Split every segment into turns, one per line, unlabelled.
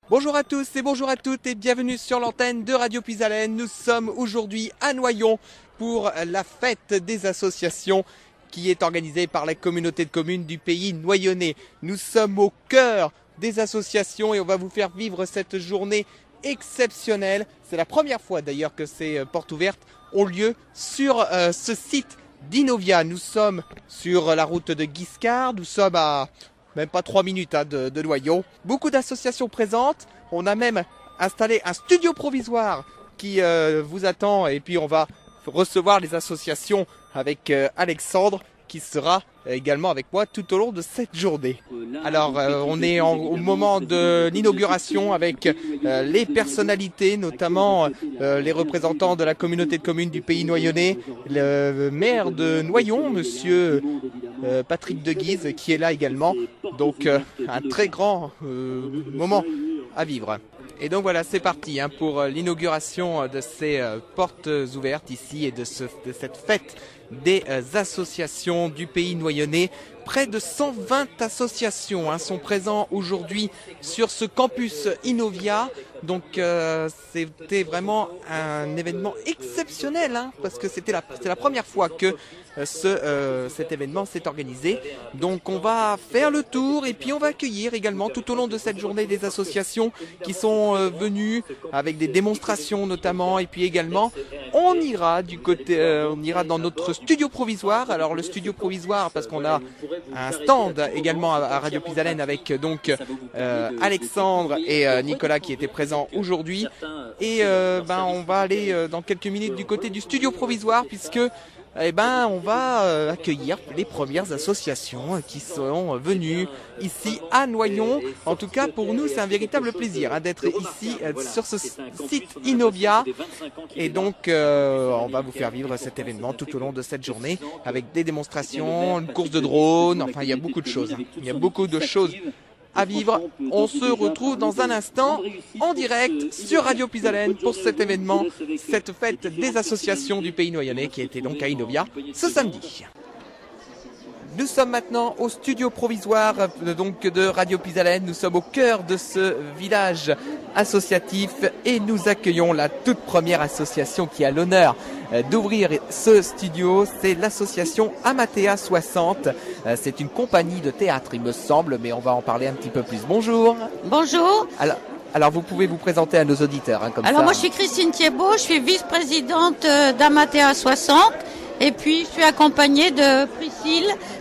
Bonjour à tous et bonjour à toutes et bienvenue sur l'antenne de Radio Puisalène. Nous sommes aujourd'hui à Noyon pour la fête des associations qui est organisée par la communauté de communes du pays noyonnais. Nous sommes au cœur des associations et on va vous faire vivre cette journée exceptionnelle. C'est la première fois d'ailleurs que ces portes ouvertes ont lieu sur ce site d'Inovia. Nous sommes sur la route de Guiscard, nous sommes à même pas 3 minutes de Noyon. Beaucoup d'associations présentes. On a même installé un studio provisoire qui vous attend. Et puis on va recevoir les associations avec Alexandre qui sera également avec moi tout au long de cette journée. Alors on est au moment de l'inauguration avec les personnalités, notamment les représentants de la communauté de communes du pays noyonnais, le maire de Noyon, monsieur Patrick de Guise, qui est là également. Donc un très grand moment à vivre. Et donc voilà, c'est parti pour l'inauguration de ces portes ouvertes ici et de cette fête des associations du pays noyonnais. Près de 120 associations sont présents aujourd'hui sur ce campus Inovia. Donc c'était vraiment un événement exceptionnel parce que c'est la première fois que cet événement s'est organisé. Donc on va faire le tour et puis on va accueillir également tout au long de cette journée des associations qui sont venues avec des démonstrations notamment. Et puis également on ira dans notre studio provisoire. Alors le studio provisoire parce qu'on a un stand également à Radio Puisalène avec donc Alexandre et Nicolas qui étaient présents aujourd'hui. Et on va aller dans quelques minutes du côté du studio provisoire puisque on va accueillir les premières associations qui sont venues ici à Noyon. En tout cas, pour nous, c'est un véritable plaisir d'être ici sur ce site Inovia. Et donc, on va vous faire vivre cet événement tout au long de cette journée avec des démonstrations, une course de drone. Enfin, il y a beaucoup de choses. Il y a beaucoup de choses à vivre. On se retrouve dans un instant en direct sur Radio Puisalène pour cet événement, cette fête des associations du pays noyonnais qui était donc à Inovia ce samedi. Nous sommes maintenant au studio provisoire donc de Radio Puisalène. Nous sommes au cœur de ce village associatif et nous accueillons la toute première association qui a l'honneur d'ouvrir ce studio. C'est l'association Amatea 60. C'est une compagnie de théâtre, il me semble, mais on va en parler un petit peu plus. Bonjour.
Bonjour.
Alors vous pouvez vous présenter à nos auditeurs
Alors moi je suis Christine Thiebaud, je suis vice-présidente d'Amatea 60 et puis je suis accompagnée de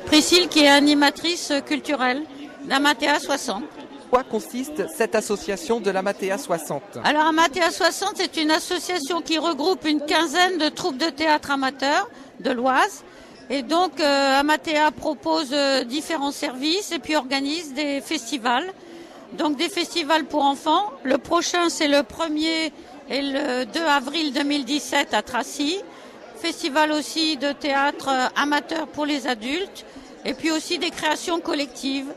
Priscille qui est animatrice culturelle d'Amatea 60.
Quoi consiste cette association de l'Amatea 60 ?
Alors Amatea 60 c'est une association qui regroupe une quinzaine de troupes de théâtre amateurs de l'Oise. Et donc Amatea propose différents services et puis organise des festivals. Donc des festivals pour enfants. Le prochain c'est le 1er et le 2 avril 2017 à Tracy. Festival aussi de théâtre amateur pour les adultes. Et puis aussi des créations collectives.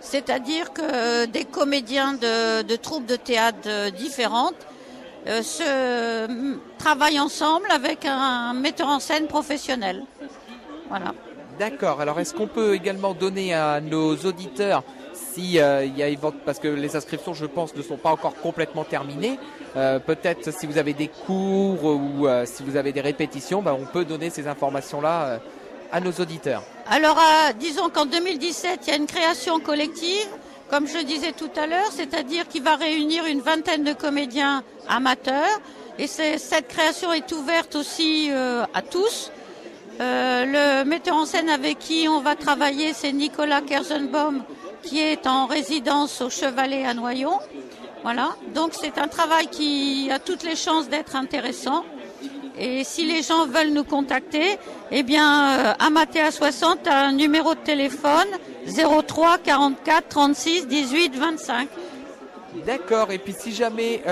C'est-à-dire que des comédiens de troupes de théâtre différentes se travaillent ensemble avec un metteur en scène professionnel. Voilà.
D'accord. Alors, est-ce qu'on peut également donner à nos auditeurs, parce que les inscriptions, je pense, ne sont pas encore complètement terminées, peut-être si vous avez des cours ou si vous avez des répétitions, on peut donner ces informations-là à nos auditeurs.
Alors, disons qu'en 2017, il y a une création collective, comme je le disais tout à l'heure, c'est-à-dire qui va réunir une vingtaine de comédiens amateurs. Et cette création est ouverte aussi à tous. Le metteur en scène avec qui on va travailler, c'est Nicolas Kersenbaum, qui est en résidence au Chevalet à Noyon. Voilà. Donc c'est un travail qui a toutes les chances d'être intéressant. Et si les gens veulent nous contacter, Amatea 60 a un numéro de téléphone 03 44 36 18 25.
D'accord, et puis si jamais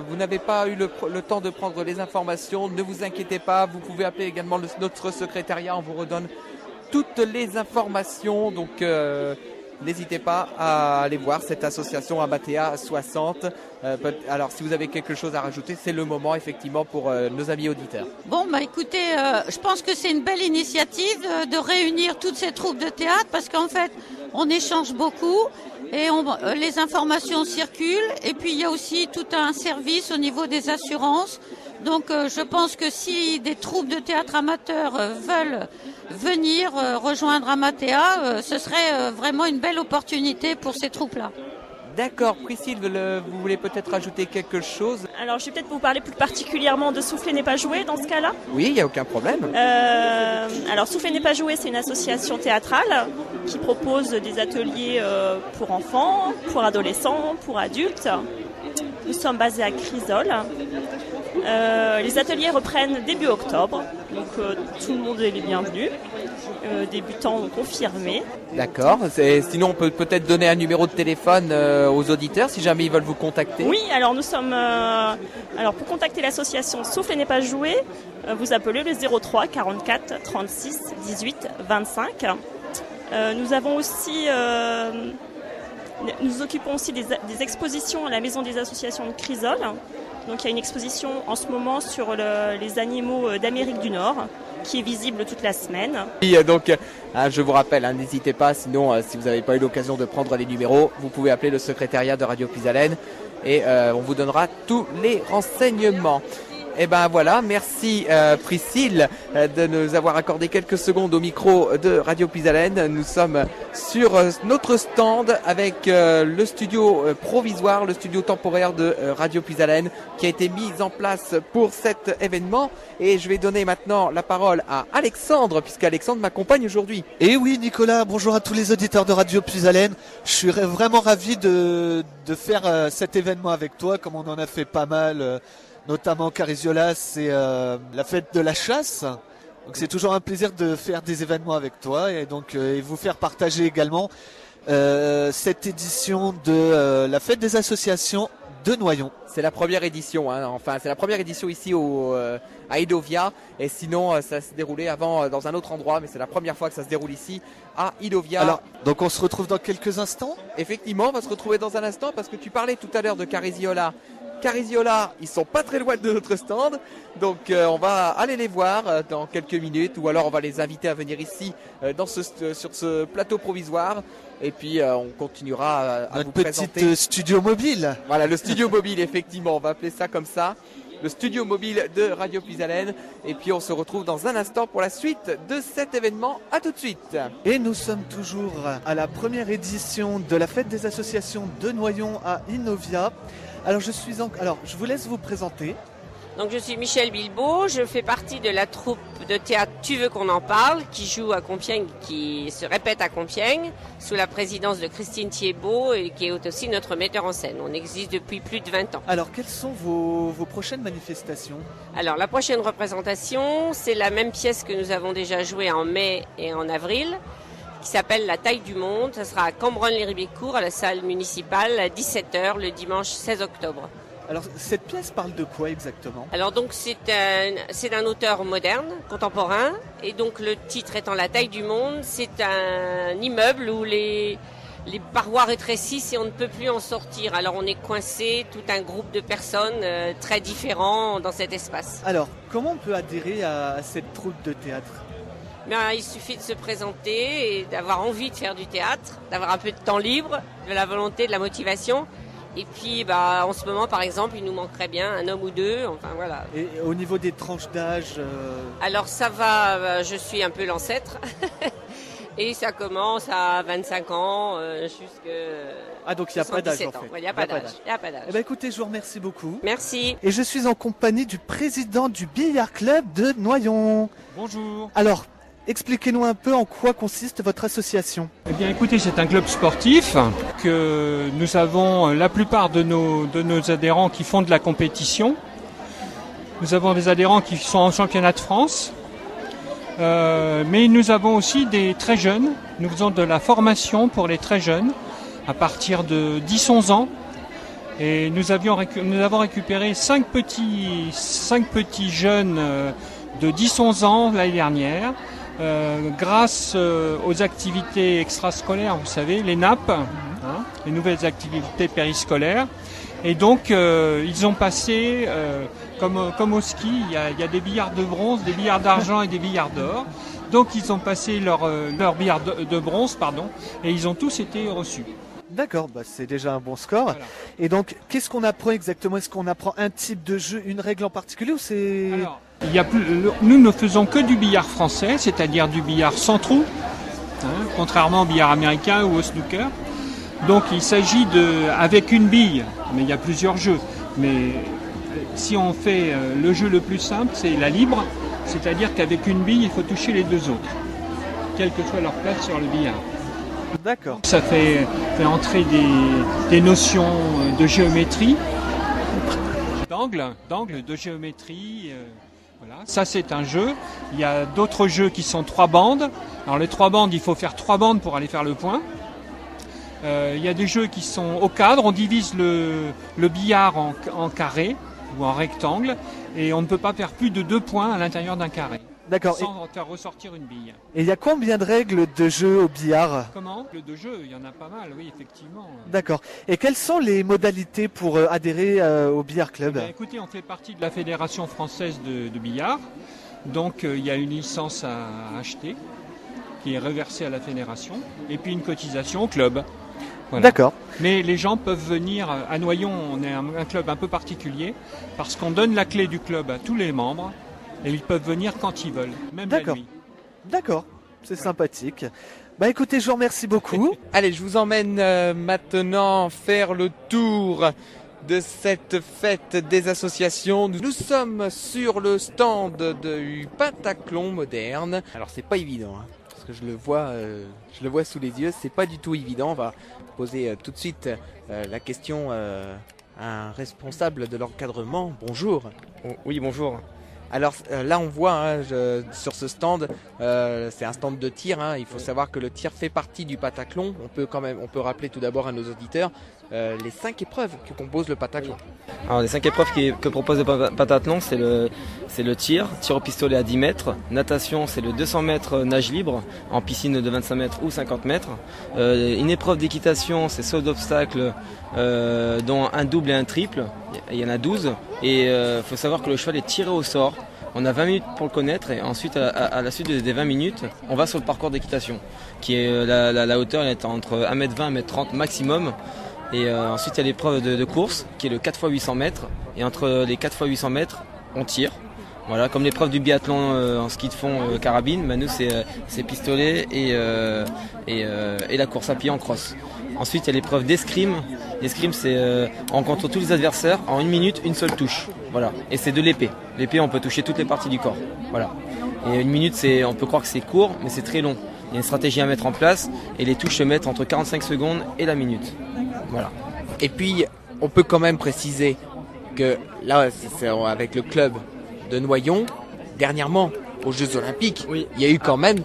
vous n'avez pas eu le temps de prendre les informations, ne vous inquiétez pas, vous pouvez appeler également notre secrétariat, on vous redonne toutes les informations. Donc n'hésitez pas à aller voir cette association Amatea 60. Alors si vous avez quelque chose à rajouter, c'est le moment effectivement pour nos amis auditeurs.
Bon, écoutez, je pense que c'est une belle initiative de réunir toutes ces troupes de théâtre parce qu'en fait, on échange beaucoup et les informations circulent. Et puis, il y a aussi tout un service au niveau des assurances. Donc, je pense que si des troupes de théâtre amateurs veulent venir rejoindre Amatea, ce serait vraiment une belle opportunité pour ces troupes-là.
D'accord, Priscille, vous voulez peut-être rajouter quelque chose?
Alors, je vais peut-être vous parler plus particulièrement de Souffler n'est pas joué dans ce cas-là.
Oui, il n'y a aucun problème.
Alors, Souffler n'est pas joué, c'est une association théâtrale qui propose des ateliers pour enfants, pour adolescents, pour adultes. Nous sommes basés à Crisol. Les ateliers reprennent début octobre, donc tout le monde est les bienvenus. Débutants confirmés.
D'accord. Sinon, on peut peut-être donner un numéro de téléphone aux auditeurs si jamais ils veulent vous contacter.
Oui, alors nous sommes. Alors pour contacter l'association Souffle n'est pas joué, vous appelez le 03 44 36 18 25. Nous avons aussi. Nous occupons aussi des expositions à la Maison des associations de Crisol. Donc il y a une exposition en ce moment sur les animaux d'Amérique du Nord qui est visible toute la semaine.
Et donc, je vous rappelle, n'hésitez pas, sinon si vous n'avez pas eu l'occasion de prendre les numéros, vous pouvez appeler le secrétariat de Radio Pisalène et on vous donnera tous les renseignements. Et ben voilà, merci Priscille de nous avoir accordé quelques secondes au micro de Radio Pisalène. Nous sommes sur notre stand avec le studio provisoire, le studio temporaire de Radio Pisalène qui a été mis en place pour cet événement. Et je vais donner maintenant la parole à Alexandre, puisqu'Alexandre m'accompagne aujourd'hui.
Et oui Nicolas, bonjour à tous les auditeurs de Radio Pisalène. Je suis vraiment ravi de faire cet événement avec toi, comme on en a fait pas mal. Notamment Cariziola, c'est la fête de la chasse. Donc c'est toujours un plaisir de faire des événements avec toi et donc et vous faire partager également cette édition de la fête des associations de Noyon.
C'est la première édition, enfin c'est la première édition ici à Idovia, et sinon ça s'est déroulé avant dans un autre endroit, mais c'est la première fois que ça se déroule ici à Idovia.
Alors, donc on se retrouve dans quelques instants.
Effectivement, on va se retrouver dans un instant parce que tu parlais tout à l'heure de Cariziola. Cariziola, ils sont pas très loin de notre stand, donc on va aller les voir dans quelques minutes, ou alors on va les inviter à venir ici sur ce plateau provisoire, et puis on continuera à vous présenter.
Notre petit studio mobile.
Voilà, le studio mobile, effectivement, on va appeler ça comme ça, le studio mobile de Radio Pisalène, et puis on se retrouve dans un instant pour la suite de cet événement. À tout de suite.
Et nous sommes toujours à la première édition de la fête des associations de Noyon à Inovia. Alors je vous laisse vous présenter.
Donc je suis Michel Bilbao, je fais partie de la troupe de théâtre Tu veux qu'on en parle, qui joue à Compiègne, qui se répète à Compiègne, sous la présidence de Christine Thiebaud, et qui est aussi notre metteur en scène. On existe depuis plus de 20 ans.
Alors quelles sont vos prochaines manifestations?
Alors la prochaine représentation, c'est la même pièce que nous avons déjà jouée en mai et en avril, qui s'appelle La taille du monde. Ça sera à Cambronne-les-Ribécourt, à la salle municipale, à 17h, le dimanche 16 octobre.
Alors, cette pièce parle de quoi exactement?
Alors donc, c'est un auteur moderne, contemporain, et donc le titre étant La taille du monde, c'est un immeuble où les parois rétrécissent et on ne peut plus en sortir. Alors on est coincé, tout un groupe de personnes très différents dans cet espace.
Alors, comment on peut adhérer à cette troupe de théâtre?
Il suffit de se présenter et d'avoir envie de faire du théâtre, d'avoir un peu de temps libre, de la volonté, de la motivation. Et puis en ce moment par exemple il nous manquerait bien un homme ou deux, enfin voilà.
Et au niveau des tranches d'âge
Alors ça va, je suis un peu l'ancêtre. Et ça commence à 25 ans jusqu'à...
Ah donc il n'y a pas d'âge en fait.
Il n'y a pas d'âge.
Eh bien écoutez, je vous remercie beaucoup.
Merci.
Et je suis en compagnie du président du Billard Club de Noyon.
Bonjour.
Alors, expliquez-nous un peu en quoi consiste votre association.
Eh bien écoutez, c'est un club sportif que nous avons la plupart de nos adhérents qui font de la compétition. Nous avons des adhérents qui sont en championnat de France. Mais nous avons aussi des très jeunes. Nous faisons de la formation pour les très jeunes à partir de 10-11 ans. Et nous avons récupéré 5 petits jeunes de 10-11 ans l'année dernière grâce aux activités extrascolaires, vous savez, les NAP, les nouvelles activités périscolaires. Et donc, ils ont passé, comme au ski, il y a des billards de bronze, des billards d'argent et des billards d'or. Donc, ils ont passé leur billard de bronze, et ils ont tous été reçus.
D'accord, c'est déjà un bon score.
Voilà.
Et donc, qu'est-ce qu'on apprend exactement? Est-ce qu'on apprend un type de jeu, une règle en particulier ou c'est...
Alors, nous ne faisons que du billard français, c'est-à-dire du billard sans trou, contrairement au billard américain ou au snooker. Donc il s'agit avec une bille, mais il y a plusieurs jeux. Mais si on fait le jeu le plus simple, c'est la libre, c'est-à-dire qu'avec une bille, il faut toucher les deux autres, quelle que soit leur place sur le billard.
D'accord.
Ça fait entrer des notions de géométrie, d'angle, de géométrie. Voilà. Ça c'est un jeu. Il y a d'autres jeux qui sont 3 bandes. Alors les 3 bandes, il faut faire 3 bandes pour aller faire le point. Il y a des jeux qui sont au cadre. On divise le billard en carré ou en rectangle et on ne peut pas faire plus de 2 points à l'intérieur d'un carré.
D'accord.
Sans faire ressortir une bille.
Et il y a combien de règles de jeu au billard?
Comment? De jeu, il y en a pas mal, oui, effectivement.
D'accord. Et quelles sont les modalités pour adhérer au billard club?
Écoutez, on fait partie de la Fédération française de billard. Donc il y a une licence à acheter qui est reversée à la fédération et puis une cotisation au club. Voilà.
D'accord.
Mais les gens peuvent venir à Noyon, on est un club un peu particulier parce qu'on donne la clé du club à tous les membres. Et ils peuvent venir quand ils veulent, même la nuit.
D'accord, c'est sympathique. Écoutez, je vous remercie beaucoup.
Allez, je vous emmène maintenant faire le tour de cette fête des associations. Nous sommes sur le stand du pentathlon moderne. Alors c'est pas évident, parce que je le vois sous les yeux, c'est pas du tout évident. On va poser tout de suite la question à un responsable de l'encadrement. Bonjour.
Oui, bonjour.
Alors là on voit sur ce stand, c'est un stand de tir. Il faut savoir que le tir fait partie du pentathlon. On peut rappeler tout d'abord à nos auditeurs les 5 épreuves que compose le pentathlon.
Alors les 5 épreuves que propose le pentathlon, c'est le tir au pistolet à 10 mètres, natation c'est le 200 mètres nage libre en piscine de 25 mètres ou 50 mètres, une épreuve d'équitation c'est saut d'obstacle dont un double et un triple, il y en a 12 et il faut savoir que le cheval est tiré au sort. On a 20 minutes pour le connaître et ensuite à la suite des 20 minutes, on va sur le parcours d'équitation qui est la hauteur elle est entre 1m20 et 1m30 maximum. Et ensuite il y a l'épreuve de course qui est le 4x800 mètres et entre les 4x800 mètres on tire. Voilà, comme l'épreuve du biathlon en ski de fond carabine, nous c'est pistolet et la course à pied en cross. Ensuite il y a l'épreuve d'escrime. L'escrime c'est on rencontre tous les adversaires en 1 minute, une seule touche. Voilà. Et c'est de l'épée. L'épée on peut toucher toutes les parties du corps. Voilà. Et 1 minute on peut croire que c'est court mais c'est très long. Il y a une stratégie à mettre en place et les touches se mettent entre 45 secondes et la minute. Voilà.
Et puis on peut quand même préciser que là c'est avec le club de Noyon, dernièrement aux Jeux Olympiques,
oui. Il
y a eu quand même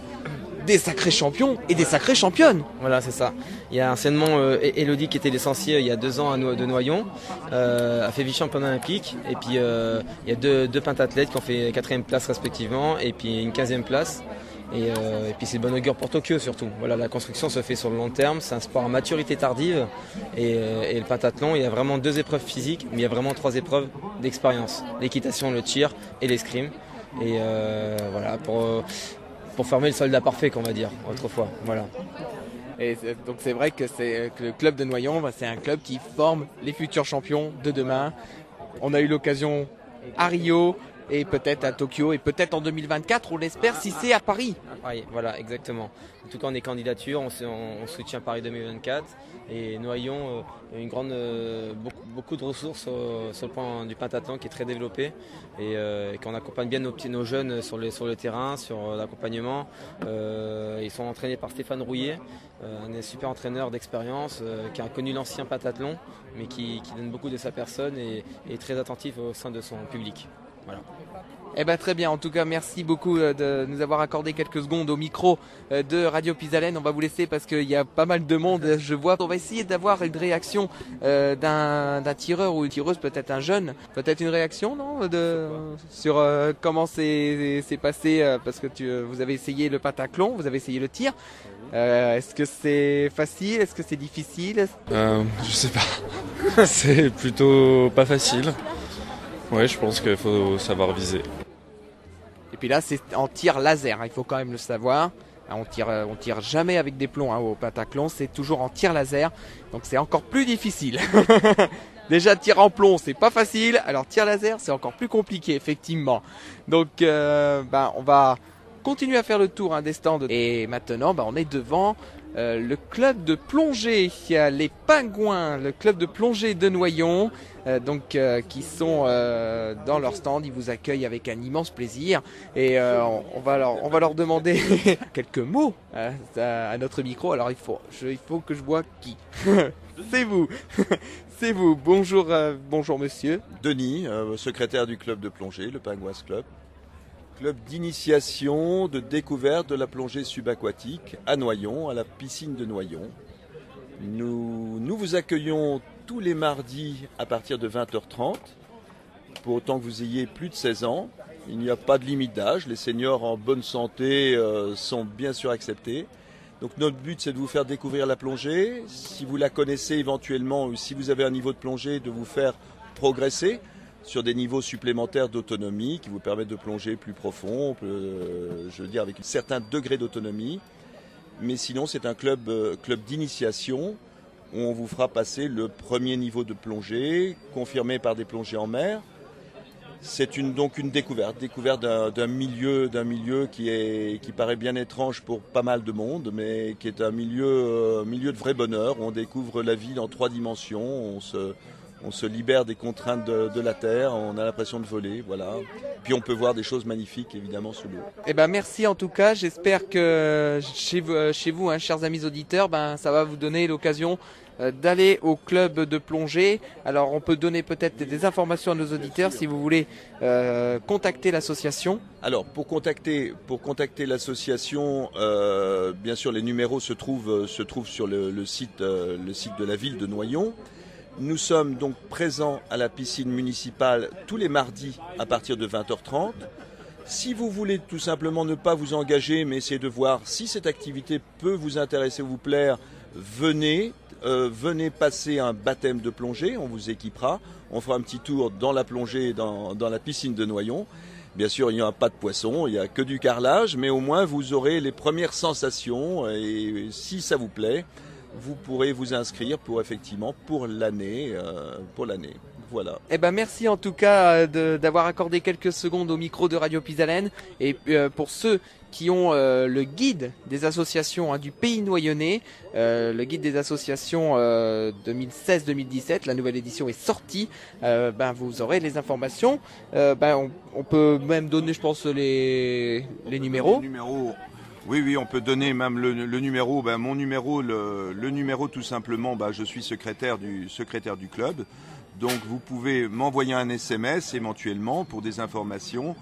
des sacrés champions et des sacrées championnes.
Voilà, c'est ça. Il y a anciennement Elodie qui était licenciée il y a 2 ans de Noyon, a fait vice-championne olympique. Et puis il y a deux pentathlètes qui ont fait 4e place respectivement et puis une 15e place. Et puis c'est de bon augure pour Tokyo surtout. Voilà, la construction se fait sur le long terme, c'est un sport à maturité tardive et le pentathlon, il y a vraiment 2 épreuves physiques, mais il y a vraiment 3 épreuves d'expérience. L'équitation, le tir et l'escrime. Et voilà, pour former le soldat parfait qu'on va dire autrefois. Voilà.
Et donc c'est vrai que le club de Noyon, c'est un club qui forme les futurs champions de demain. On a eu l'occasion à Rio, et peut-être à Tokyo et peut-être en 2024, on l'espère, si c'est à Paris.
Oui, voilà, exactement. En tout cas, on est candidature, on soutient Paris 2024 et Noyon, beaucoup de ressources sur le plan du pentathlon qui est très développé et qu'on accompagne bien nos jeunes sur le terrain, sur l'accompagnement. Ils sont entraînés par Stéphane Rouillet, un super entraîneur d'expérience qui a connu l'ancien pentathlon mais qui donne beaucoup de sa personne et est très attentif au sein de son public.
Voilà.
Eh ben très bien, en tout cas merci beaucoup de nous avoir accordé quelques secondes au micro de Radio Pisalène. On va vous laisser parce qu'il y a pas mal de monde, je vois. On va essayer d'avoir une réaction d'un tireur ou une tireuse, peut-être un jeune. Peut-être une réaction, non, sur comment c'est passé, parce que vous avez essayé le pentathlon, vous avez essayé le tir. Est-ce que c'est facile? Est-ce que c'est difficile?
Je sais pas. C'est plutôt pas facile. Ouais, je pense qu'il faut savoir viser.
Et puis là, c'est en tir laser, hein, il faut quand même le savoir. On tire jamais avec des plombs au pentathlon, c'est toujours en tir laser, donc c'est encore plus difficile. Déjà tir en plomb, c'est pas facile, alors tir laser, c'est encore plus compliqué, effectivement. Donc, on va continuer à faire le tour des stands. Et maintenant, on est devant le club de plongée, les Pingouins, le club de plongée de Noyon, qui sont dans leur stand. Ils vous accueillent avec un immense plaisir et on va leur demander quelques mots à notre micro. Alors il faut que je vois qui. C'est vous. C'est vous. Bonjour, bonjour monsieur.
Denis, secrétaire du club de plongée, le Pingouins Club. Club d'initiation, de découverte de la plongée subaquatique à Noyon, à la piscine de Noyon. Nous vous accueillons tous les mardis à partir de 20h30, pour autant que vous ayez plus de 16 ans. Il n'y a pas de limite d'âge, les seniors en bonne santé sont bien sûr acceptés. Donc notre but, c'est de vous faire découvrir la plongée, si vous la connaissez éventuellement, ou si vous avez un niveau de plongée, de vous faire progresser sur des niveaux supplémentaires d'autonomie qui vous permettent de plonger plus profond, avec un certain degré d'autonomie. Mais sinon, c'est un club d'initiation où on vous fera passer le premier niveau de plongée, confirmé par des plongées en mer. C'est donc une découverte d'un milieu qui paraît bien étrange pour pas mal de monde, mais qui est un milieu de vrai bonheur, où on découvre la vie dans 3 dimensions, on se libère des contraintes de la terre, on a l'impression de voler, voilà. Puis on peut voir des choses magnifiques, évidemment, sous l'eau.
Eh ben merci en tout cas. J'espère que chez vous, chers amis auditeurs, ça va vous donner l'occasion d'aller au club de plongée. Alors on peut donner peut-être des informations à nos auditeurs si vous voulez contacter l'association.
Alors pour contacter l'association, bien sûr les numéros se trouvent sur le site de la ville de Noyon. Nous sommes donc présents à la piscine municipale tous les mardis à partir de 20h30. Si vous voulez tout simplement ne pas vous engager, mais essayer de voir si cette activité peut vous intéresser ou vous plaire, venez passer un baptême de plongée, on vous équipera. On fera un petit tour dans la plongée, dans la piscine de Noyon. Bien sûr, il n'y aura pas de poisson, il n'y a que du carrelage, mais au moins vous aurez les premières sensations et si ça vous plaît, vous pourrez vous inscrire pour l'année. Voilà.
Eh ben merci en tout cas d'avoir accordé quelques secondes au micro de Radio Pisalène. Et pour ceux qui ont le guide des associations du pays noyonnais, le guide des associations 2016-2017, la nouvelle édition est sortie, vous aurez les informations. On peut même donner, je pense, les numéros.
Oui, on peut donner même le numéro. Mon numéro, le numéro tout simplement, je suis secrétaire du club. Donc vous pouvez m'envoyer un SMS éventuellement pour des informations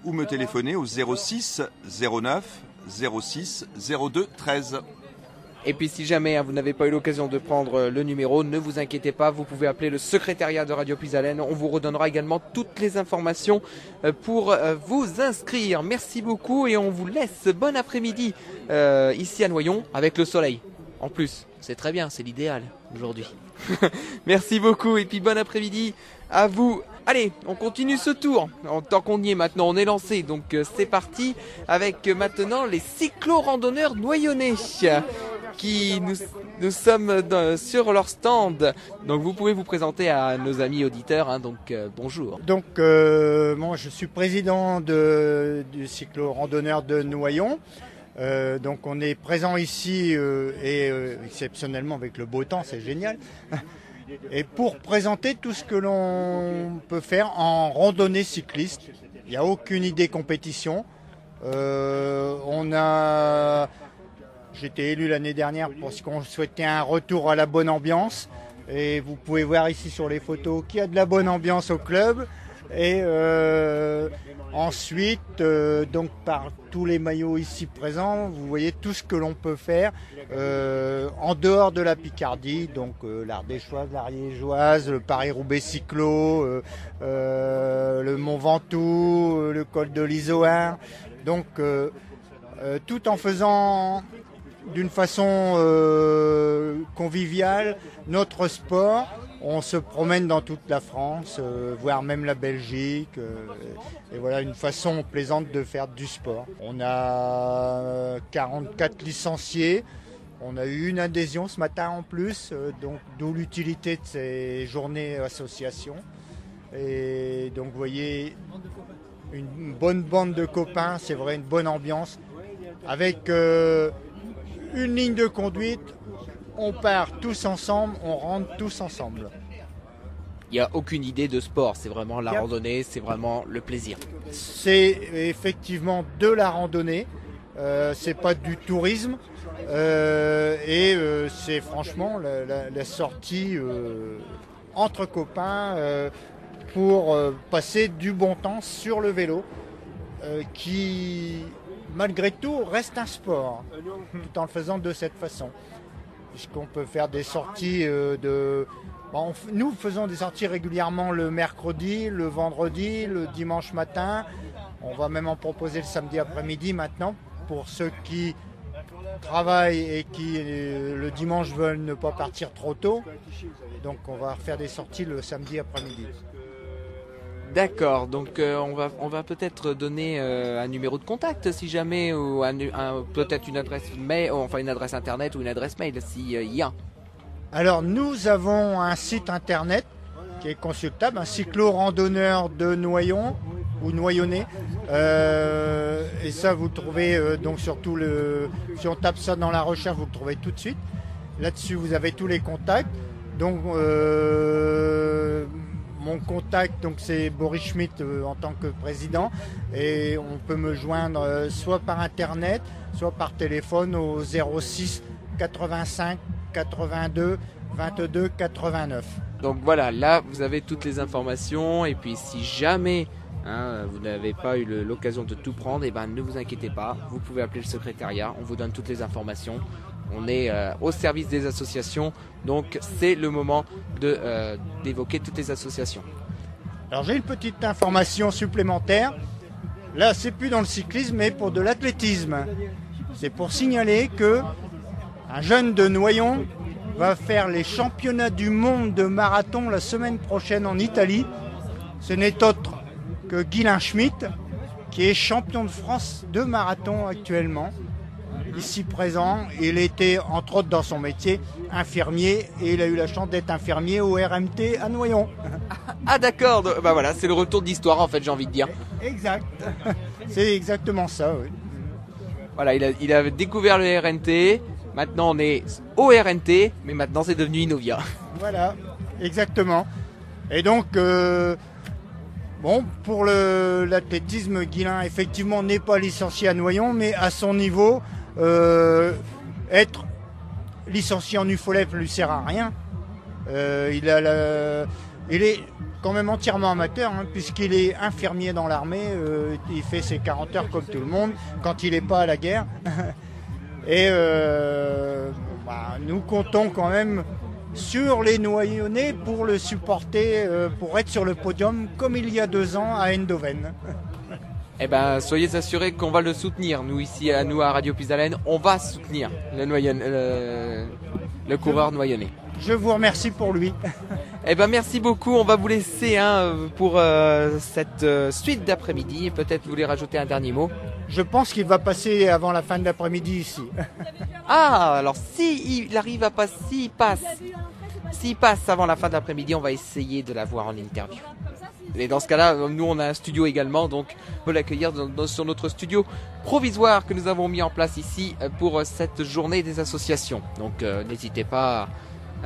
ou me téléphoner au 06 09 06 02 13.
Et puis si jamais vous n'avez pas eu l'occasion de prendre le numéro, ne vous inquiétez pas, vous pouvez appeler le secrétariat de Radio Pisalène. On vous redonnera également toutes les informations pour vous inscrire. Merci beaucoup et on vous laisse bon après-midi ici à Noyon avec le soleil. En plus, c'est très bien, c'est l'idéal aujourd'hui. Merci beaucoup et puis bon après-midi à vous. Allez, on continue ce tour. Tant qu'on y est maintenant, on est lancé. Donc c'est parti avec maintenant les cyclo-randonneurs noyonnais. Nous sommes sur leur stand. Donc vous pouvez vous présenter à nos amis auditeurs. Bonjour.
Donc moi je suis président du cyclo-randonneur de Noyon. Donc on est présent ici et exceptionnellement avec le beau temps, c'est génial. Et pour présenter tout ce que l'on peut faire en randonnée cycliste. Il n'y a aucune idée compétition. J'étais élu l'année dernière parce qu'on souhaitait un retour à la bonne ambiance. Et vous pouvez voir ici sur les photos qu'il y a de la bonne ambiance au club. Et ensuite, donc par tous les maillots ici présents, vous voyez tout ce que l'on peut faire en dehors de la Picardie, donc l'Ardéchoise, l'Ariégeoise, le Paris-Roubaix cyclo, le Mont Ventoux, le col de l'Izoard. Donc tout en faisant d'une façon conviviale notre sport. On se promène dans toute la France, voire même la Belgique. Et voilà une façon plaisante de faire du sport. On a 44 licenciés. On a eu une adhésion ce matin en plus, donc d'où l'utilité de ces journées associations. Et donc vous voyez une bonne bande de copains, c'est vrai, une bonne ambiance. Avec une ligne de conduite, on part tous ensemble, on rentre tous ensemble.
Il n'y a aucune idée de sport, c'est vraiment la randonnée, c'est vraiment le plaisir.
C'est effectivement de la randonnée, c'est pas du tourisme, c'est franchement la sortie entre copains pour passer du bon temps sur le vélo, qui malgré tout reste un sport, tout en le faisant de cette façon. Puisqu'on peut faire des sorties nous faisons des sorties régulièrement le mercredi, le vendredi, le dimanche matin. On va même en proposer le samedi après-midi maintenant pour ceux qui travaillent et qui le dimanche veulent ne pas partir trop tôt. Donc on va faire des sorties le samedi après-midi.
D'accord, donc on va peut-être donner un numéro de contact si jamais, ou peut-être une adresse mail, enfin une adresse internet ou une adresse mail s'il y a.
Alors nous avons un site internet qui est consultable, un cyclo-randonneur de Noyon ou Noyonnais. Et ça vous trouvez donc surtout si on tape ça dans la recherche, vous le trouvez tout de suite. Là-dessus vous avez tous les contacts. Donc mon contact, donc c'est Boris Schmitt en tant que président, et on peut me joindre soit par internet, soit par téléphone au 06 85 82 22 89.
Donc voilà, là vous avez toutes les informations, et puis si jamais vous n'avez pas eu l'occasion de tout prendre, et ne vous inquiétez pas, vous pouvez appeler le secrétariat, on vous donne toutes les informations. On est au service des associations, donc c'est le moment d'évoquer toutes les associations.
Alors j'ai une petite information supplémentaire. Là, c'est plus dans le cyclisme, mais pour de l'athlétisme. C'est pour signaler que un jeune de Noyon va faire les championnats du monde de marathon la semaine prochaine en Italie. Ce n'est autre que Guylain Schmitt, qui est champion de France de marathon actuellement. Ici présent, il était entre autres dans son métier infirmier, et il a eu la chance d'être infirmier au RMT à Noyon.
Ah d'accord, voilà, c'est le retour d'histoire en fait, j'ai envie de dire.
Exact, c'est exactement ça, oui.
Voilà, il a découvert le RNT, maintenant on est au RNT, mais maintenant c'est devenu Innovia.
Voilà, exactement. Et donc, pour l'athlétisme, Guylain effectivement n'est pas licencié à Noyon, mais à son niveau, être licencié en UFOLEP ne lui sert à rien. Il est quand même entièrement amateur, puisqu'il est infirmier dans l'armée. Il fait ses 40 heures comme tout le monde quand il n'est pas à la guerre. Et nous comptons quand même sur les Noyonnais pour le supporter, pour être sur le podium comme il y a 2 ans à Eindhoven.
Eh soyez assurés qu'on va le soutenir. Nous ici, à Radio Puisalène, on va soutenir le coureur noyonnais.
Je vous remercie pour lui.
Merci beaucoup. On va vous laisser pour cette suite d'après-midi. Peut-être vous voulez rajouter un dernier mot.
Je pense qu'il va passer avant la fin de l'après-midi ici.
Ah, alors s'il passe avant la fin de l'après-midi, on va essayer de l'avoir en interview. Et dans ce cas-là, nous on a un studio également, donc on peut l'accueillir sur notre studio provisoire que nous avons mis en place ici pour cette journée des associations. Donc n'hésitez pas,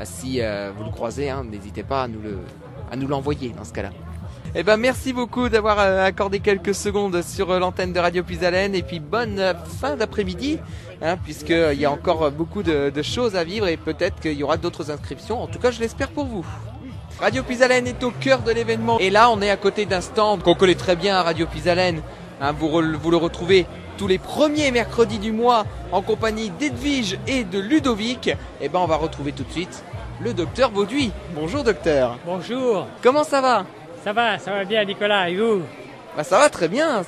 si vous le croisez, n'hésitez pas à nous l'envoyer dans ce cas-là. Merci beaucoup d'avoir accordé quelques secondes sur l'antenne de Radio Puisalène, et puis bonne fin d'après-midi, puisqu'il y a encore beaucoup de choses à vivre, et peut-être qu'il y aura d'autres inscriptions. En tout cas, je l'espère pour vous. Radio Pisalène est au cœur de l'événement. Et là, on est à côté d'un stand qu'on connaît très bien à Radio Pisalène. Hein, vous le retrouvez tous les premiers mercredis du mois en compagnie d'Edwige et de Ludovic. Et ben, on va retrouver tout de suite le docteur Bauduit. Bonjour docteur.
Bonjour.
Comment ça va?
Ça va bien Nicolas, et vous?
Bah, ça va très bien,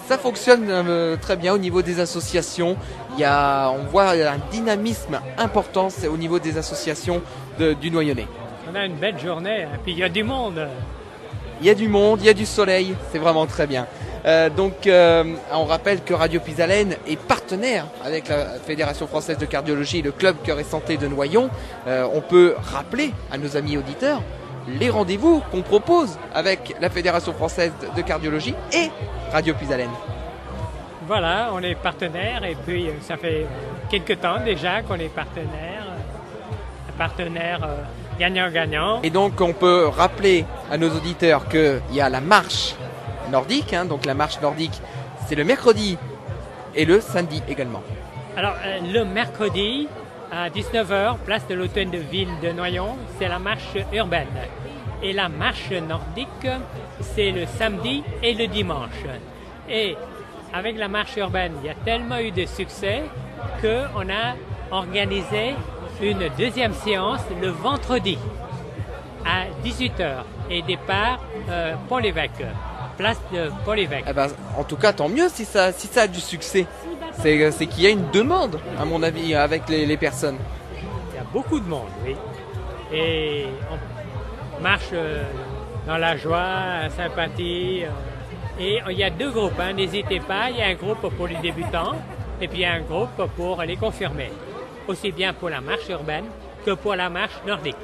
ça fonctionne très bien au niveau des associations. On voit un dynamisme important au niveau des associations du Noyonnais.
On a une belle journée, et puis il y a du monde.
Il y a du monde, il y a du soleil, c'est vraiment très bien. On rappelle que Radio Pisalène est partenaire avec la Fédération Française de Cardiologie et le Club Cœur et Santé de Noyon. On peut rappeler à nos amis auditeurs les rendez-vous qu'on propose avec la Fédération Française de Cardiologie et Radio Pisalène.
Voilà, on est partenaire et puis ça fait quelques temps déjà qu'on est partenaire gagnant-gagnant.
Et donc on peut rappeler à nos auditeurs qu'il y a la marche nordique, donc la marche nordique c'est le mercredi et le samedi également.
Alors le mercredi à 19h, place de l'Hôtel de Ville de Noyon, c'est la marche urbaine. Et la marche nordique, c'est le samedi et le dimanche. Et avec la marche urbaine, il y a tellement eu de succès qu'on a organisé une deuxième séance le vendredi à 18h et départ Pont-l'Évêque, place de Pont-l'Évêque.
Eh ben, en tout cas, tant mieux si ça a du succès. C'est qu'il y a une demande, à mon avis, avec les personnes.
Il y a beaucoup de monde, oui. Et on marche dans la joie, la sympathie. Et il y a deux groupes, n'hésitez pas. Il y a un groupe pour les débutants et puis il y a un groupe pour les confirmés. Aussi bien pour la marche urbaine que pour la marche nordique.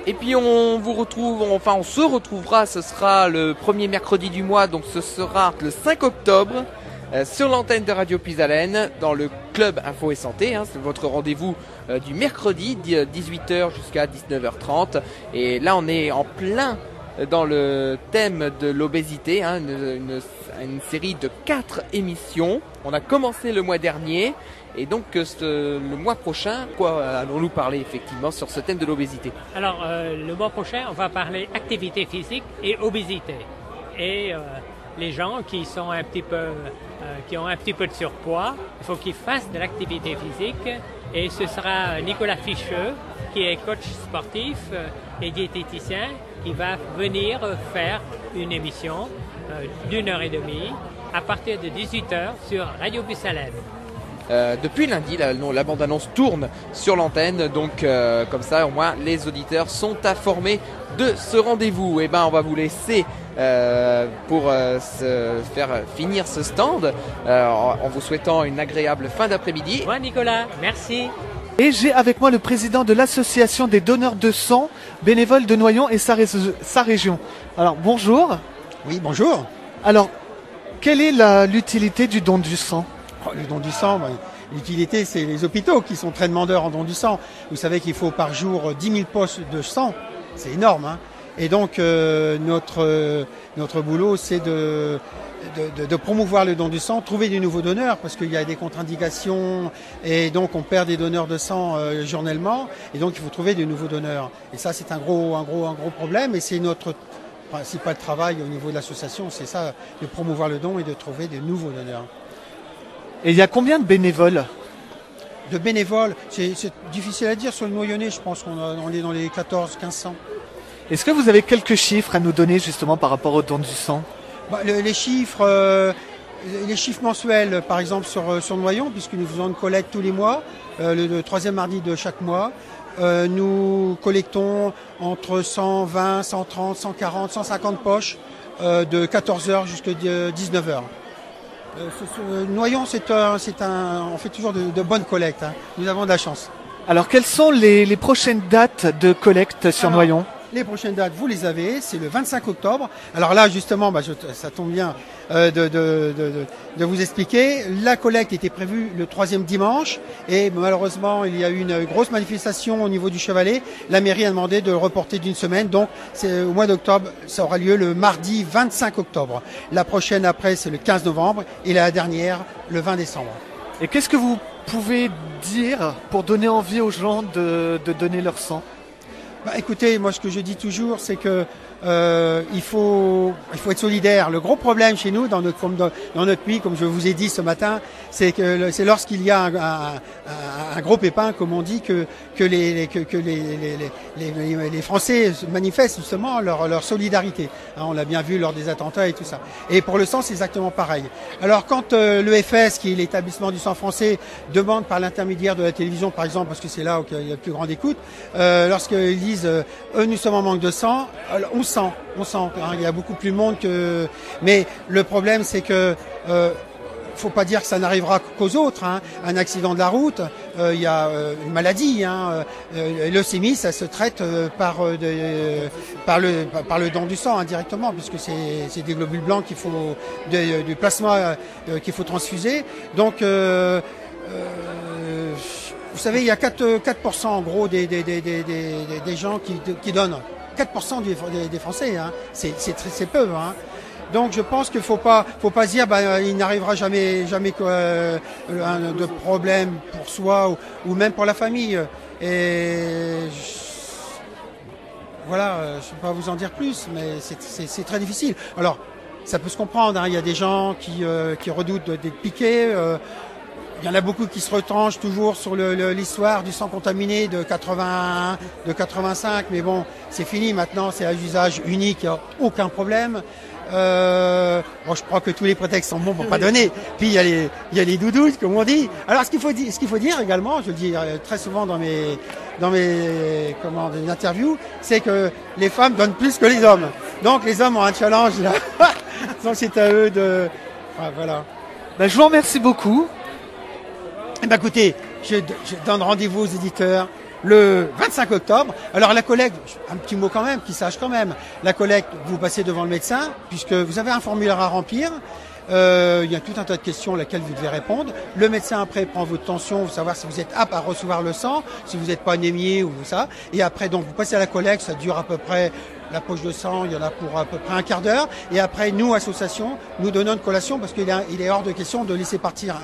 Et puis on se retrouvera, ce sera le premier mercredi du mois, donc ce sera le 5 octobre. Sur l'antenne de Radio Pisalène, dans le Club Info et Santé, c'est votre rendez-vous du mercredi, 18h jusqu'à 19h30. Et là, on est en plein dans le thème de l'obésité, une série de 4 émissions. On a commencé le mois dernier, et donc le mois prochain, allons-nous parler effectivement sur ce thème de l'obésité?
Alors, le mois prochain, on va parler activité physique et obésité. Et les gens qui sont qui ont un petit peu de surpoids, il faut qu'ils fassent de l'activité physique. Et ce sera Nicolas Ficheux, qui est coach sportif et diététicien, qui va venir faire une émission d'1h30 à partir de 18h sur Radio Pisalène.
Depuis lundi, la bande-annonce tourne sur l'antenne, donc comme ça au moins les auditeurs sont informés de ce rendez-vous. Et on va vous laisser pour se faire finir ce stand en vous souhaitant une agréable fin d'après-midi.
Moi Nicolas, merci.
Et j'ai avec moi le président de l'association des donneurs de sang bénévoles de Noyon et sa région. Alors bonjour.
Oui, bonjour.
Alors, quelle est l'utilité du don du sang?
Le don du sang, l'utilité, c'est les hôpitaux qui sont très demandeurs en don du sang. Vous savez qu'il faut par jour 10 000 poches de sang. C'est énorme. Et donc, notre boulot, c'est de promouvoir le don du sang, trouver des nouveaux donneurs, parce qu'il y a des contre-indications, et donc on perd des donneurs de sang journellement, et donc il faut trouver de nouveaux donneurs. Et ça, c'est un gros problème, et c'est notre principal travail au niveau de l'association, c'est ça, de promouvoir le don et de trouver de nouveaux donneurs.
Et il y a combien de bénévoles?
De bénévoles, c'est difficile à dire sur le Noyonnais, je pense qu'on est dans les 14-1500.
Est-ce que vous avez quelques chiffres à nous donner justement par rapport au don du sang?
Les chiffres mensuels, par exemple sur Noyon, puisque nous faisons une collecte tous les mois, le troisième mardi de chaque mois, nous collectons entre 120, 130, 140, 150 poches de 14h jusqu'à 19h. Noyon, on fait toujours de bonnes collectes. Nous avons de la chance.
Alors, quelles sont les prochaines dates de collecte sur Noyon?
Les prochaines dates, vous les avez, c'est le 25 octobre. Alors là, justement, ça tombe bien de vous expliquer. La collecte était prévue le 3e dimanche et malheureusement, il y a eu une grosse manifestation au niveau du Chevalet. La mairie a demandé de le reporter d'une semaine, donc c'est au mois d'octobre, ça aura lieu le mardi 25 octobre. La prochaine après, c'est le 15 novembre et la dernière, le 20 décembre.
Et qu'est-ce que vous pouvez dire pour donner envie aux gens de donner leur sang?
Écoutez, moi ce que je dis toujours, c'est que il faut être solidaire. Le gros problème chez nous, dans notre pays, comme je vous ai dit ce matin, c'est que c'est lorsqu'il y a un gros pépin, comme on dit, que les Français manifestent justement leur solidarité. Hein, on l'a bien vu lors des attentats et tout ça. Et pour le sang, c'est exactement pareil. Alors quand l'EFS, qui est l'établissement du sang français, demande par l'intermédiaire de la télévision, par exemple, parce que c'est là où il y a le plus grande écoute, lorsqu'ils disent nous sommes en manque de sang, on sent, hein, il y a beaucoup plus de monde que. Mais le problème, c'est que faut pas dire que ça n'arrivera qu'aux autres. Hein. Un accident de la route, il y a une maladie. Hein. Leucémie, ça se traite par le don du sang indirectement, puisque c'est des globules blancs qu'il faut du plasma qu'il faut transfuser. Donc vous savez, il y a 4% en gros des gens qui donnent. 4% des Français, hein. C'est peu. Hein. Donc je pense qu'il faut pas se dire il n'arrivera jamais de problème pour soi ou même pour la famille. Et voilà, je ne peux pas vous en dire plus, mais c'est très difficile. Alors ça peut se comprendre. Hein. Il y a des gens qui redoutent d'être piqués. Il y en a beaucoup qui se retranchent toujours sur l'histoire du sang contaminé de 81, de 85, mais bon, c'est fini maintenant, c'est à usage unique, il n'y a aucun problème. Je crois que tous les prétextes sont bons pour pas donner. Puis il y a les doudous, comme on dit. Alors ce qu'il faut dire également, je le dis très souvent dans mes interviews, c'est que les femmes donnent plus que les hommes. Donc les hommes ont un challenge là. Donc c'est à eux de. Enfin, voilà.
Je vous remercie beaucoup.
Écoutez, je donne rendez-vous aux éditeurs le 25 octobre. Alors la collecte, un petit mot quand même, qu'ils sachent quand même. La collecte, vous passez devant le médecin, puisque vous avez un formulaire à remplir. Il y a tout un tas de questions auxquelles vous devez répondre. Le médecin après prend votre tension, pour savoir si vous êtes apte à recevoir le sang, si vous n'êtes pas anémié ou ça. Et après, donc, vous passez à la collecte, ça dure à peu près, la poche de sang, il y en a pour à peu près un quart d'heure. Et après, nous, association, nous donnons une collation parce qu'il est hors de question de laisser partir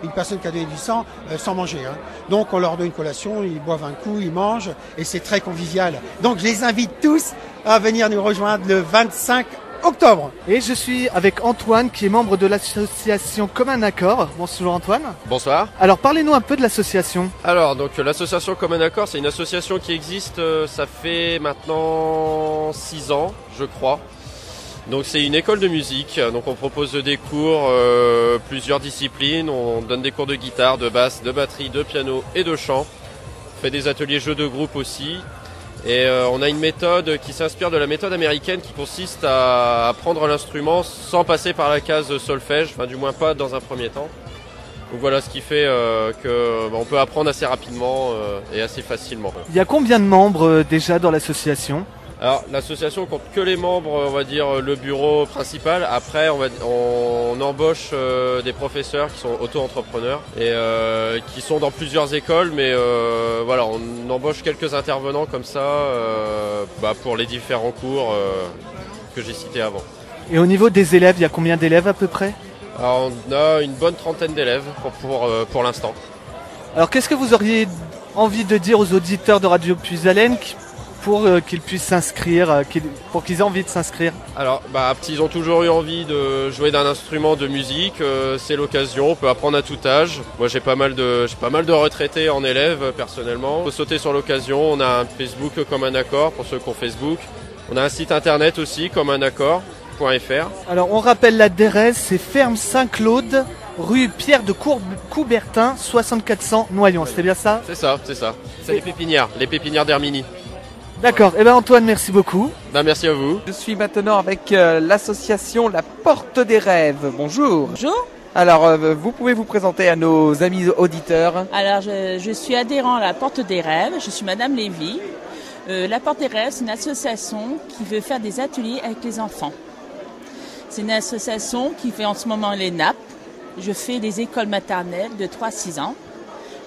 une personne qui a donné du sang sans manger. Hein. Donc, on leur donne une collation, ils boivent un coup, ils mangent et c'est très convivial. Donc, je les invite tous à venir nous rejoindre le 25 octobre.
Et je suis avec Antoine qui est membre de l'association Comme un Accord. Bonjour Antoine.
Bonsoir.
Alors parlez-nous un peu de l'association.
Alors donc l'association Comme un Accord, c'est une association qui existe, ça fait maintenant 6 ans je crois. Donc c'est une école de musique, donc on propose des cours, plusieurs disciplines, on donne des cours de guitare, de basse, de batterie, de piano et de chant. On fait des ateliers jeux de groupe aussi. Et on a une méthode qui s'inspire de la méthode américaine qui consiste à apprendre l'instrument sans passer par la case solfège, enfin du moins pas dans un premier temps. Donc voilà ce qui fait qu'on peut apprendre assez rapidement et assez facilement.
Il y a combien de membres déjà dans l'association ?
Alors l'association compte que les membres, on va dire le bureau principal. Après on embauche des professeurs qui sont auto-entrepreneurs et qui sont dans plusieurs écoles, mais voilà, on embauche quelques intervenants comme ça pour les différents cours que j'ai cités avant.
Et au niveau des élèves, il y a combien d'élèves à peu près ?
Alors on a une bonne trentaine d'élèves pour l'instant.
Alors qu'est-ce que vous auriez envie de dire aux auditeurs de Radio Puisalène pour qu'ils puissent s'inscrire, pour qu'ils aient envie de s'inscrire?
Alors, ils ont toujours eu envie de jouer d'un instrument de musique, c'est l'occasion, on peut apprendre à tout âge. Moi j'ai pas mal de retraités en élèves personnellement. Il faut sauter sur l'occasion, on a un Facebook Comme un Accord pour ceux qui ont Facebook. On a un site internet aussi, communaccord.fr.
Alors on rappelle l'adresse, c'est ferme Saint-Claude, rue Pierre de Coubertin, 6400 Noyon, c'est bien ça?
C'est ça. C'est les pépinières d'Herminie.
D'accord, Antoine, merci beaucoup.
Merci à vous.
Je suis maintenant avec l'association La Porte des Rêves. Bonjour.
Bonjour.
Alors, vous pouvez vous présenter à nos amis auditeurs?
Alors, je suis adhérent à La Porte des Rêves, je suis Madame Lévy. La Porte des Rêves, c'est une association qui veut faire des ateliers avec les enfants. C'est une association qui fait en ce moment les nappes. Je fais des écoles maternelles de 3-6 ans.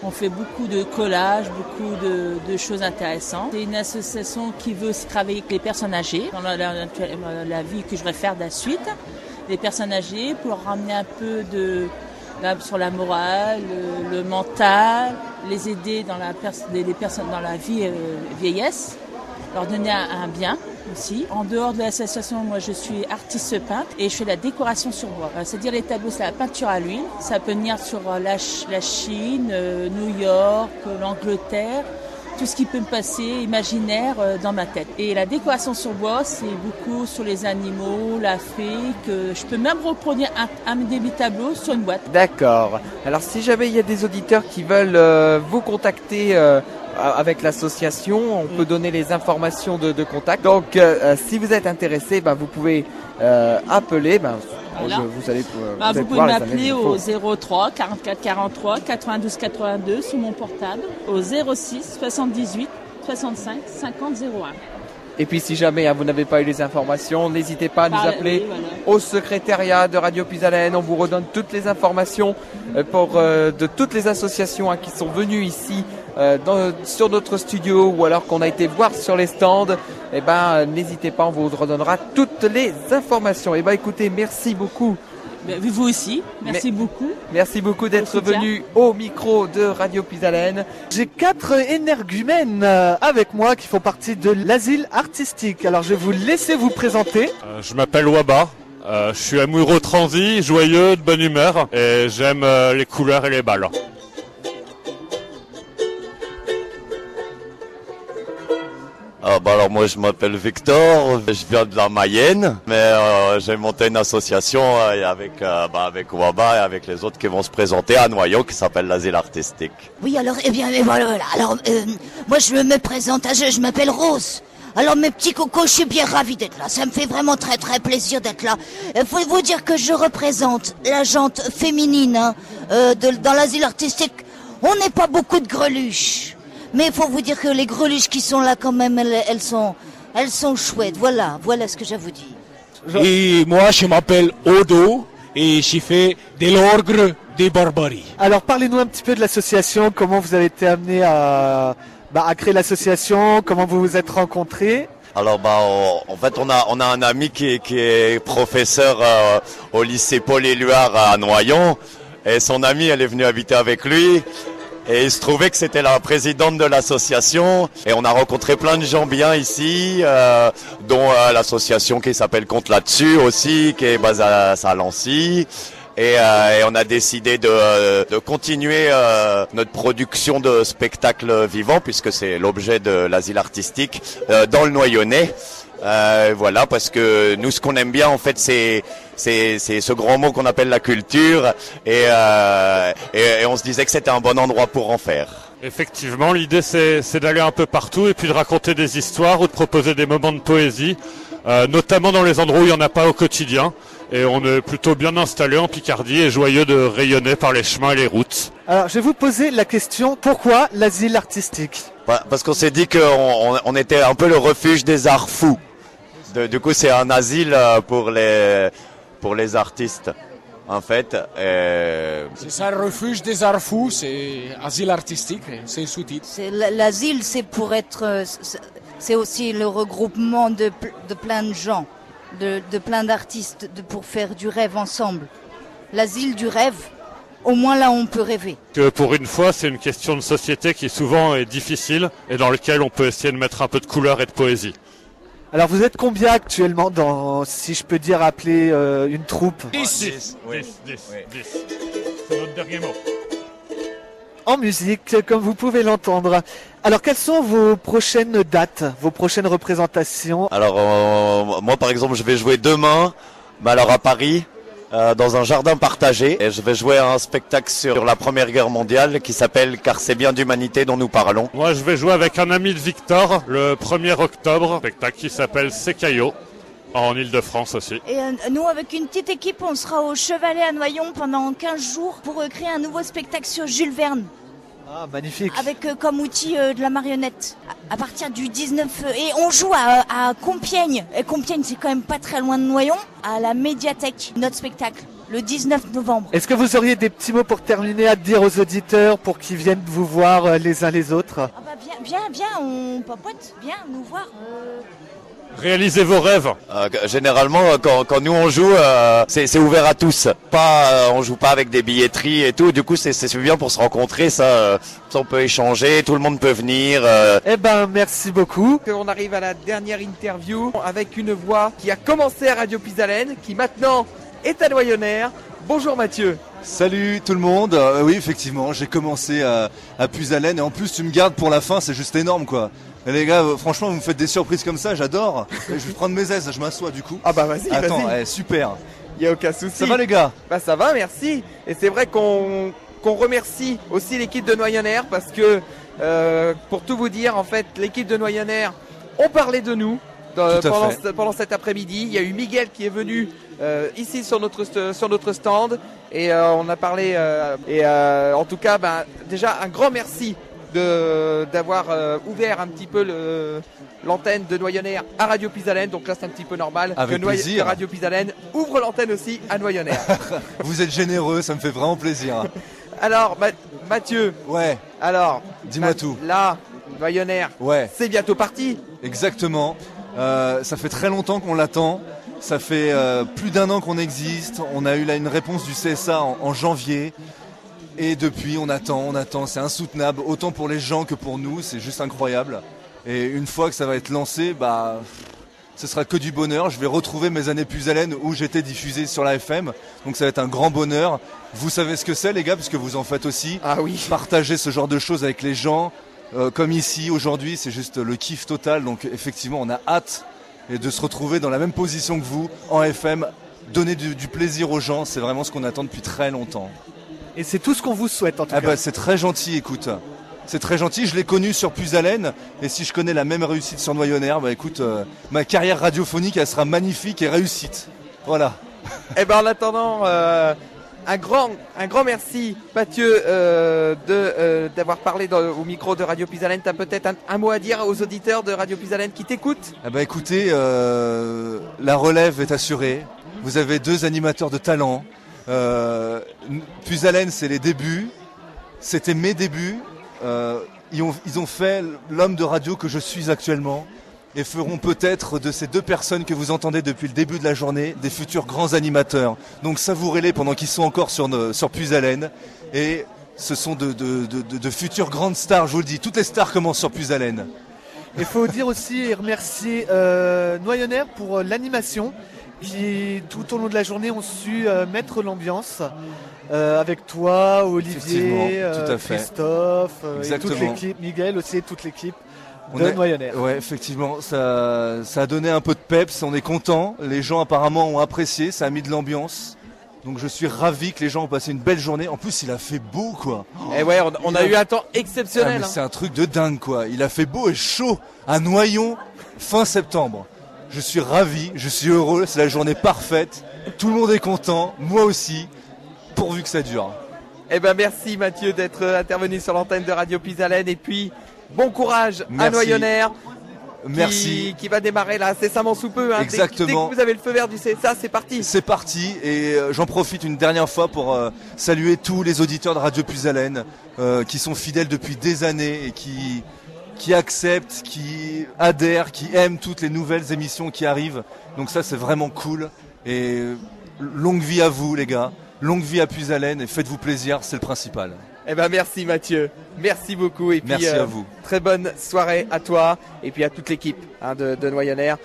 On fait beaucoup de collages, beaucoup de choses intéressantes. C'est une association qui veut aussi travailler avec les personnes âgées dans la vie que je vais faire de la suite. Les personnes âgées pour leur ramener un peu sur la morale, le mental, les aider dans les personnes dans la vie vieillesse. leur donner un bien aussi. En dehors de l'association, moi je suis artiste peintre et je fais la décoration sur bois. C'est-à-dire les tableaux, c'est la peinture à l'huile. Ça peut venir sur la Chine, New York, l'Angleterre. Tout ce qui peut me passer imaginaire dans ma tête. Et la décoration sur bois, c'est beaucoup sur les animaux, l'Afrique. Je peux même reproduire un des tableaux sur une boîte.
D'accord. Alors si jamais il y a des auditeurs qui veulent vous contacter avec l'association, on peut donner les informations de contact. Donc si vous êtes intéressé, vous pouvez appeler.
Voilà. Vous pouvez m'appeler au 03 44 43 92 82 sur mon portable, au 06 78 65 50 01.
Et puis si jamais vous n'avez pas eu les informations, n'hésitez pas à nous appeler au secrétariat de Radio Puisalène. On vous redonne toutes les informations de toutes les associations qui sont venues ici sur notre studio ou alors qu'on a été voir sur les stands. N'hésitez pas, on vous redonnera toutes les informations. Écoutez, merci beaucoup.
Vous aussi, merci beaucoup.
Merci beaucoup d'être venu au micro de Radio Puisalène.
J'ai 4 énergumènes avec moi qui font partie de l'asile artistique. Alors je vais vous laisser vous présenter.
Je m'appelle Waba, je suis amoureux transi, joyeux, de bonne humeur et j'aime les couleurs et les balles.
Alors moi je m'appelle Victor, je viens de la Mayenne, mais j'ai monté une association avec Waba et avec les autres qui vont se présenter à Noyon qui s'appelle l'asile artistique.
Oui alors voilà. Alors moi je me présente, je m'appelle Rose. Alors mes petits cocos, je suis bien ravie d'être là. Ça me fait vraiment très très plaisir d'être là. Faut vous dire que je représente la gente féminine dans l'asile artistique. On n'est pas beaucoup de greluches. Mais il faut vous dire que les greluches qui sont là quand même, elles sont chouettes. Voilà ce que j'ai à vous dire.
Et moi je m'appelle Odo et je fais de l'orgue des barbaries.
Alors parlez-nous un petit peu de l'association, comment vous avez été amené à créer l'association, comment vous vous êtes rencontrés.
Alors en fait on a un ami qui est professeur au lycée Paul-Éluard à Noyon et son amie elle est venue habiter avec lui. Et il se trouvait que c'était la présidente de l'association. Et on a rencontré plein de gens bien ici, dont l'association qui s'appelle Compte là-dessus aussi, qui est basée à Lancy. Et on a décidé de continuer notre production de spectacles vivants, puisque c'est l'objet de l'asile artistique, dans le Noyonnais. Voilà, parce que nous, ce qu'on aime bien, en fait, c'est ce grand mot qu'on appelle la culture, et on se disait que c'était un bon endroit pour en faire.
Effectivement, l'idée c'est d'aller un peu partout et puis de raconter des histoires ou de proposer des moments de poésie, notamment dans les endroits où il n'y en a pas au quotidien. Et on est plutôt bien installé en Picardie et joyeux de rayonner par les chemins et les routes.
Alors, je vais vous poser la question, pourquoi l'asile artistique ?
Parce qu'on s'est dit qu'on était un peu le refuge des arts fous. Du coup, c'est un asile pour les artistes, en fait.
C'est ça, le refuge des arts fous, c'est asile artistique, c'est le sous-titre.
L'asile, c'est pour être... C'est aussi le regroupement de plein de gens, de plein d'artistes, pour faire du rêve ensemble. L'asile du rêve, au moins là on peut rêver.
Que pour une fois, c'est une question de société qui souvent est difficile et dans laquelle on peut essayer de mettre un peu de couleur et de poésie.
Alors vous êtes combien actuellement dans, si je peux dire, appeler une troupe ?
10. Oui. 10. C'est notre dernier mot.
En musique, comme vous pouvez l'entendre. Alors quelles sont vos prochaines dates, vos prochaines représentations ?
Alors moi par exemple je vais jouer demain, mais alors à Paris, dans un jardin partagé, et je vais jouer un spectacle sur la Première Guerre mondiale qui s'appelle Car c'est bien d'humanité dont nous parlons.
Moi je vais jouer avec un ami de Victor le 1er octobre, un spectacle qui s'appelle Secaillot, en Ile-de-France aussi.
Et nous avec une petite équipe on sera au Chevalet à Noyon pendant 15 jours pour créer un nouveau spectacle sur Jules Verne.
Ah, magnifique.
Avec comme outil de la marionnette. À partir du 19... Et on joue à Compiègne. Et Compiègne, c'est quand même pas très loin de Noyon. À la médiathèque, notre spectacle, le 19 novembre.
Est-ce que vous auriez des petits mots pour terminer à dire aux auditeurs pour qu'ils viennent vous voir les uns les autres ?
Ah bah viens, on papote. Viens nous voir.
Réalisez vos rêves.
Généralement, quand nous on joue, c'est ouvert à tous. On joue pas avec des billetteries et tout. Du coup, c'est bien pour se rencontrer. Ça, on peut échanger, tout le monde peut venir.
Eh ben, merci beaucoup.
On arrive à la dernière interview avec une voix qui a commencé à Radio Pisalène, qui maintenant est à Noyonnaire. Bonjour Mathieu.
Salut tout le monde. Oui, effectivement, j'ai commencé à Puisalène et en plus tu me gardes pour la fin, c'est juste énorme quoi. Et les gars, franchement, vous me faites des surprises comme ça, j'adore. Je vais prendre mes aises, je m'assois du coup.
Ah bah vas-y,
Attends,
vas-y.
Super.
Il n'y a aucun souci.
Ça va les gars?
Bah ça va, merci. Et c'est vrai qu'on remercie aussi l'équipe de Noyonnaire parce que, pour tout vous dire, en fait, l'équipe de Noyonnaire ont parlé de nous pendant cet après-midi. Il y a eu Miguel qui est venu ici sur notre stand et on a parlé. En tout cas, déjà un grand merci d'avoir ouvert un petit peu l'antenne de Noyonnaire à Radio Pisalène. Donc là c'est un petit peu normal que Radio Pisalène ouvre l'antenne aussi à Noyonnaire.
Vous êtes généreux, ça me fait vraiment plaisir.
Alors Mathieu.
Ouais.
Alors.
Dis-moi tout.
Là, Noyonnaire.
Ouais.
C'est bientôt parti.
Exactement. Ça fait très longtemps qu'on l'attend. Ça fait plus d'1 an qu'on existe. On a eu là une réponse du CSA en janvier. Et depuis, on attend. C'est insoutenable. Autant pour les gens que pour nous. C'est juste incroyable. Et une fois que ça va être lancé, ce sera que du bonheur. Je vais retrouver mes années Puisalène où j'étais diffusé sur la FM. Donc ça va être un grand bonheur. Vous savez ce que c'est les gars, parce que vous en faites aussi.
Ah oui.
Partager ce genre de choses avec les gens. Comme ici aujourd'hui, c'est juste le kiff total. Donc effectivement, on a hâte de se retrouver dans la même position que vous en FM, donner du plaisir aux gens. C'est vraiment ce qu'on attend depuis très longtemps.
Et c'est tout ce qu'on vous souhaite en tout cas.
C'est très gentil, écoute. C'est très gentil. Je l'ai connu sur Puisalène et si je connais la même réussite sur Noyonnaire, écoute, ma carrière radiophonique, elle sera magnifique et réussite. Voilà.
Et en attendant. Un grand merci Mathieu d'avoir parlé au micro de Radio Pisalène. Tu as peut-être un mot à dire aux auditeurs de Radio Pisalène qui t'écoutent?
Écoutez, la relève est assurée. Vous avez 2 animateurs de talent. Puisalène, c'est les débuts. C'était mes débuts. Ils ont fait l'homme de radio que je suis actuellement. Et feront peut-être de ces 2 personnes que vous entendez depuis le début de la journée des futurs grands animateurs. Donc savourez-les pendant qu'ils sont encore sur Puisalène. Et ce sont de futures grandes stars, je vous le dis. Toutes les stars commencent sur Puisalène.
Il faut dire aussi et remercier Noyonnaire pour l'animation qui tout au long de la journée ont su mettre l'ambiance. Avec toi, Olivier,
tout à fait.
Christophe, et toute l'équipe, Miguel aussi, toute l'équipe. Noyonnaire.
Ouais, effectivement, ça a donné un peu de peps, on est content. Les gens apparemment ont apprécié, ça a mis de l'ambiance. Donc je suis ravi que les gens ont passé une belle journée. En plus, il a fait beau, quoi.
Et ouais, on a eu un temps exceptionnel.
C'est un truc de dingue, quoi. Il a fait beau et chaud à Noyon fin septembre. Je suis ravi, je suis heureux, c'est la journée parfaite. Tout le monde est content, moi aussi, pourvu que ça dure.
Merci Mathieu d'être intervenu sur l'antenne de Radio Pisalène et puis bon courage à Noyonnaire.
Merci.
Qui va démarrer là incessamment sous peu.
Exactement.
Dès que vous avez le feu vert du CSA, c'est parti.
C'est parti et j'en profite une dernière fois pour saluer tous les auditeurs de Radio Puisalène qui sont fidèles depuis des années et qui acceptent, qui adhèrent, qui aiment toutes les nouvelles émissions qui arrivent. Donc ça c'est vraiment cool et longue vie à vous les gars, longue vie à Puisalène et faites-vous plaisir, c'est le principal.
Merci Mathieu, merci beaucoup et puis
merci à vous.
Très bonne soirée à toi et puis à toute l'équipe de Noyonnaire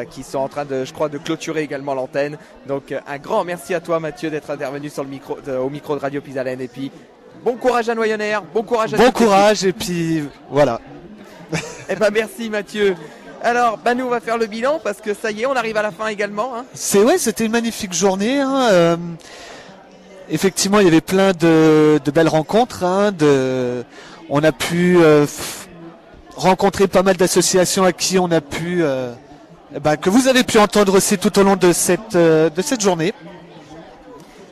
qui sont en train je crois de clôturer également l'antenne. Donc un grand merci à toi Mathieu d'être intervenu sur au micro de Radio Pisalène et puis bon courage à Noyonnaire, bon courage à
bon courage et puis voilà.
Merci Mathieu. Alors, nous on va faire le bilan parce que ça y est, on arrive à la fin également.
C'était une magnifique journée. Effectivement, il y avait plein de belles rencontres. On a pu rencontrer pas mal d'associations à qui on a pu, que vous avez pu entendre aussi tout au long de cette journée.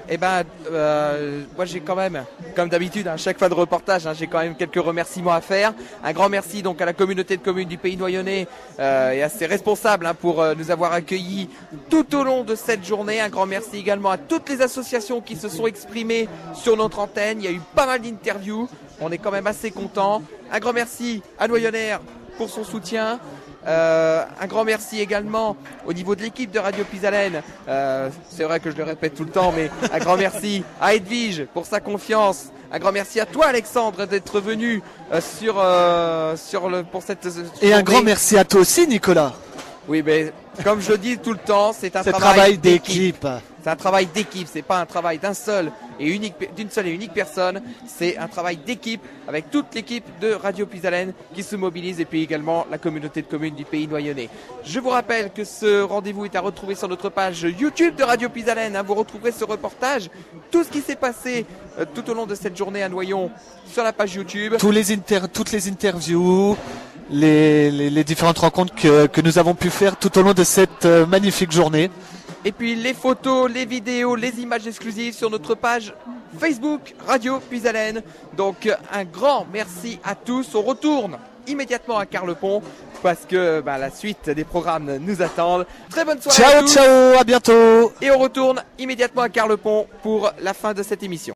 Moi j'ai quand même, comme d'habitude, à chaque fin de reportage, j'ai quand même quelques remerciements à faire. Un grand merci donc à la communauté de communes du Pays Noyonnais et à ses responsables pour nous avoir accueillis tout au long de cette journée. Un grand merci également à toutes les associations qui se sont exprimées sur notre antenne. Il y a eu pas mal d'interviews, on est quand même assez contents. Un grand merci à Noyonnaire pour son soutien. Un grand merci également au niveau de l'équipe de Radio Pisalène. C'est vrai que je le répète tout le temps, mais un grand merci à Edwige pour sa confiance. Un grand merci à toi Alexandre d'être venu pour cette
Et
journée.
un grand merci à toi aussi Nicolas.
Oui, mais comme je le dis tout le temps, c'est un
travail d'équipe.
C'est un travail d'équipe, c'est pas un travail d'une seule et unique personne, c'est un travail d'équipe avec toute l'équipe de Radio Pisalène qui se mobilise et puis également la communauté de communes du pays noyonnais. Je vous rappelle que ce rendez-vous est à retrouver sur notre page YouTube de Radio Pisalène. Vous retrouverez ce reportage, tout ce qui s'est passé tout au long de cette journée à Noyon sur la page YouTube.
Toutes les interviews, les différentes rencontres que nous avons pu faire tout au long de cette magnifique journée.
Et puis les photos, les vidéos, les images exclusives sur notre page Facebook Radio Pisalène. Donc un grand merci à tous. On retourne immédiatement à Carlepont parce que la suite des programmes nous attendent. Très bonne soirée à tous.
Ciao, à bientôt.
Et on retourne immédiatement à Carlepont pour la fin de cette émission.